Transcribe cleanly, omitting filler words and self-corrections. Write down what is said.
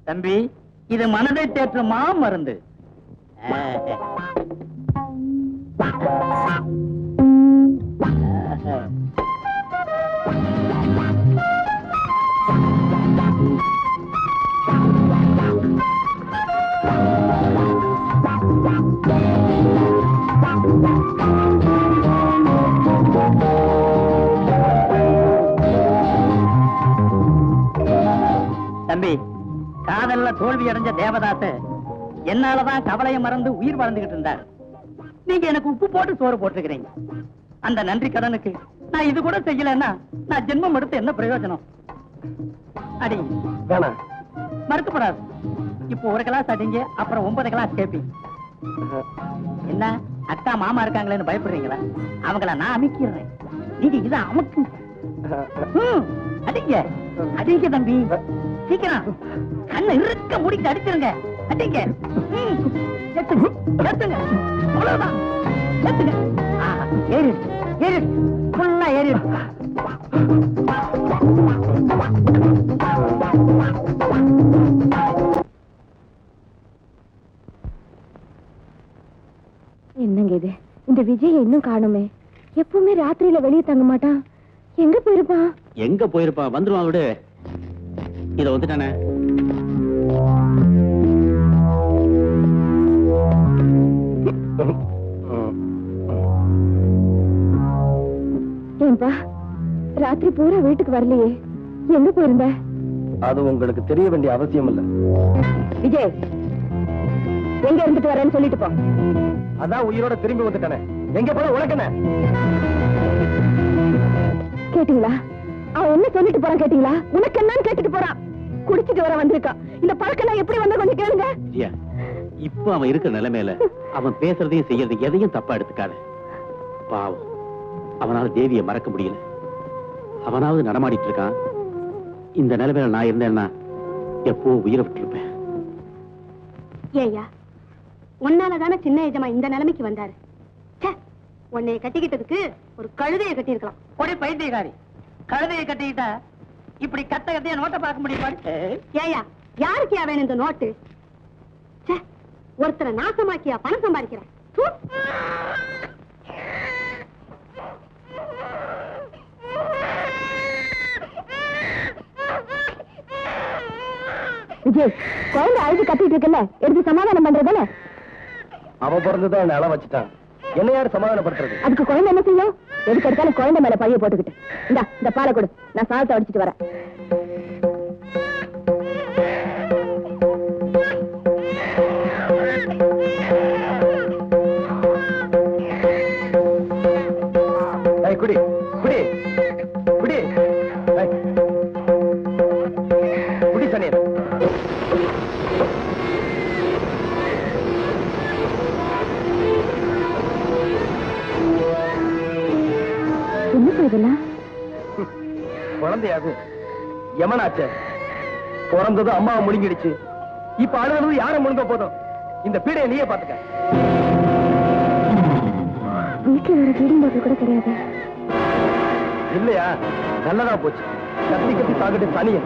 தம்பி, இது மனதை தேற்றும் மருந்து. தம்பி, காதல்ல தோல்வி அடைஞ்ச தேவதாச என்னாலதான் கவலையை மறந்து உயிர் வாழ்ந்துகிட்டு இருந்தார். நீங்க எனக்கு உப்பு போட்டு சோறு போட்டுருக்கிறீங்க. அந்த நன்றி கடனுக்கு நான் இது கூட செய்யலன்னா நான் ஜென்மம் எடுத்து என்ன பிரயோஜனம்? அடி மறுக்கப்படாது. இப்போ ஒரு கிளாஸ் அடிங்க, அப்புறம் 9 கிளாஸ் கேப்பீங்க. என்ன அக்கா மாமா இருக்காங்களேன்னு பயப்படுறீங்களா? அவங்கள நான் அமைக்கிறேன், நீங்க இதை அமுக்கு. அடிங்க அடிங்க தம்பி, சீக்கிரம் கண்ணை இருக்க முடிக்க அடிச்சிருங்க. அடிங்க, ஏத்துங்க, அவ்வளவுதான். ஏத்துங்க, ஏறி ஏறி ஃபுல்லா ஏறி. என்னங்க இது? இந்த விஜய் இன்னும் காணுமே. எப்பவுமே ராத்திரியில வெளியே தங்க மாட்டான். எங்க போயிருப்பான்? எங்க போயிருப்பான்? வந்துருவான் விடு. இத வந்துட்டானே. ஏன்பா ராத்திரி பூரா வீட்டுக்கு வரலையே, எங்க போயிருந்த? அது உங்களுக்கு தெரிய வேண்டிய அவசியம் இல்ல. விஜய், எங்க இருந்துட்டு வரேன்னு சொல்லிட்டு போ. அதான் உயிரோட திரும்பி வந்துட்டானே, எங்க போல உனக்கென்ன? கேட்டீங்களா? அவன் என்ன சொல்லிட்டு போறான் கேட்டீங்களா? உனக்கு என்னன்னு கேட்டுட்டு போறான். குடிச்சிட்டு வர வந்திருக்கான். இந்த பழக்கம் எப்படி வந்த கொஞ்சம் கேளுங்க. இப்ப அவன் இருக்கிற நிலைமையில அவன் பேசுறதையும் செய்யறதையும் எதையும் தப்பா எடுத்துக்காது. பாவம், அவனால தேவியை மறக்க முடியல. அவனாவது நடமாடிட்டு இருக்கான். இந்த நிலைமையில நான் இருந்தேன்னா எப்போ உயிரை விட்டுருப்பேன். ஏய்யா, உன்னாலதானே சின்ன எஜமா இந்த நிலைமைக்கு வந்தாரு. உன்னை கட்டிக்கிட்டதுக்கு ஒரு கழுதையை கட்டியிருக்கலாம். ஒரு பைத்தியக்காரி, கழுதையை கட்டிக்கிட்டா இப்படி கத்த கத்தைய நோட்டை பார்க்க முடியுமா? ஏயா, யாருக்கு வேணும் இந்த நோட்டு? ஒருத்தரை நாசமாக்கியா பணம் சம்பாதிக்கிறேன். விஜய், குழந்தை அழுது கத்திட்டு இருக்கல, எடுத்து சமாதானம் பண்றதுல. அவ பிறந்துதான் என்ன அள வச்சுட்டான். என்ன யாரு சமாதானப்படுத்துறது? அதுக்கு குழந்தை என்ன செய்யும்? எதுக்கு எடுத்தாலும் குழந்தை மேல பைய போட்டுக்கிட்டு. இந்த பாலை கொடு, நான் சாதத்தை அடிச்சிட்டு வரேன். குடி குடி குடி குடி தண்ணீர். என்ன குழந்தையாது யமனாச்ச பிறந்தது அம்மாவை முழுங்கிடுச்சு. இப்ப அழுகிறது யாரை முழுங்க போதும்? இந்த பீடையை நீயே பாத்துக்க. வீட்டுல ஒரு பீடிங் பாட்டில் கூட கிடையாது. இல்லையா? நல்லதா போச்சு. கத்தி கத்தி தாக்கிட்டு தனிய